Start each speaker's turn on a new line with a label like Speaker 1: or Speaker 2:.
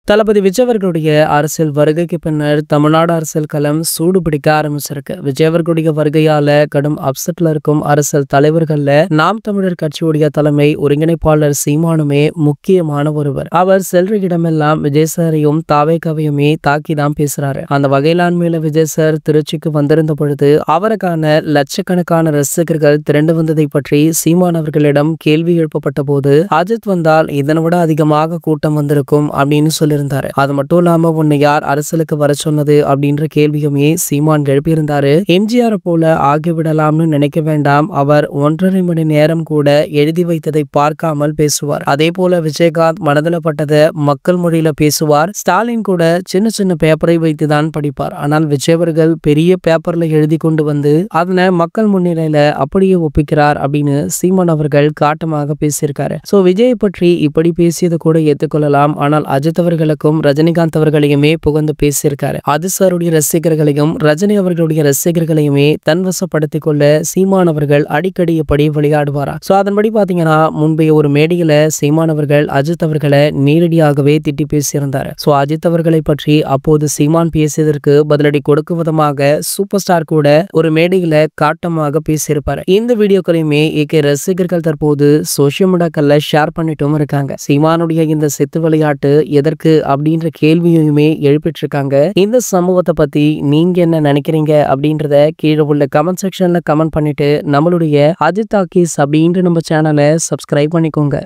Speaker 1: தளபதி விஜய் அவர்களுடைய அரசியல் வருகைக்கு பின்னர் தமிழ்நாடு அரசியல் களம் சூடு பிடிக்க ஆரம்பிச்சிருக்கு. விஜய் அவர்களுடைய வருகையால கடும் அப்செட்ல இருக்கும் அரசியல் தலைவர்கள்ல நாம் தமிழர் கட்சியுடைய தலைமை ஒருங்கிணைப்பாளர் சீமானுமே முக்கியமான ஒருவர். அவர் செல்ற இடமெல்லாம் விஜய் சாரையும் தாவேகாவையுமே தாக்கிதான் பேசுறாரு. அந்த வகையில் அண்மையில விஜய் சார் திருச்சிக்கு வந்திருந்த பொழுது அவருக்கான லட்சக்கணக்கான ரசிகர்கள் திரண்டு வந்ததை பற்றி சீமான் அவர்களிடம் கேள்வி எழுப்பப்பட்ட போது, அஜித் வந்தால் இதனை விட அதிகமாக கூட்டம் வந்திருக்கும் அப்படின்னு சொல்லி இருந்தாரு. அது மட்டும் இல்லாம உன்னை யார் அரசியலுக்கு வர சொன்னது அப்படின்ற கேள்வியுமே சீமான் எழுப்பியிருந்தாரு. எம்ஜிஆர் போல ஆகிவிடலாம்னு நினைக்க வேண்டாம், அவர் 1.5 மணி நேரம் கூட எழுதி வைத்ததை பார்க்காமல் பேசுவார். அதே போல விஜயகாந்த் மனதில் பட்டதை மக்கள் மொழியில பேசுவார். ஸ்டாலின் கூட சின்ன சின்ன பேப்பரை வைத்துதான் படிப்பார். ஆனால் விஜய் அவர்கள் பெரிய பேப்பர்ல எழுதி கொண்டு வந்து அதனை மக்கள் முன்னிலையில அப்படியே ஒப்பிக்கிறார் அப்படின்னு சீமான் அவர்கள் காட்டமாக பேசியிருக்காரு. சோ விஜய் பற்றி இப்படி பேசியது கூட ஏற்றுக்கொள்ளலாம். ஆனால் அஜித் அவர்களுக்கும் ரஜினிகாந்த் அவர்களையுமே புகழ்ந்து பேசியிருக்காரு. அஜித் சாருடைய ரசிகர்களையும் ரஜினி அவர்களுடைய ரசிகர்களையுமே தன்வசப்படுத்திக் கொள்ள சீமான் அவர்கள் அடிக்கடி எப்படி விளையாடுவாரா. சோ அதன்படி பாத்தீங்கன்னா முன்பே ஒரு மேடையில சீமான் அவர்கள் அஜித் அவர்களை நேரடியாகவே திட்டி பேசியிருந்தாரு. சோ அஜித் அவர்களை பற்றி அப்போது சீமான் பேசியதற்கு பதிலடி கொடுக்கும் விதமாக சூப்பர் ஸ்டார் கூட ஒரு மேடையில காட்டமாக பேசியிருப்பாரு. இந்த வீடியோக்களையுமே ஏகே ரசிகர்கள் தற்போது சோசியல் மீடியாக்கள்ல ஷேர் பண்ணிட்டும் இருக்காங்க. சீமானுடைய இந்த செத்து விளையாட்டு எதற்கு அப்படின்ற கேள்வியுமே எழுப்பிட்டு இருக்காங்க. இந்த சம்பவத்தை பத்தி நீங்க என்ன நினைக்கிறீங்க அப்படின்றத கீழே உள்ள கமெண்ட் செக்ஷன்ல கமெண்ட் பண்ணிட்டு நம்மளுடைய அஜித் டாக்கீஸ் அப்படின்ற நம்ம சேனலை சப்ஸ்கிரைப் பண்ணிக்கோங்க.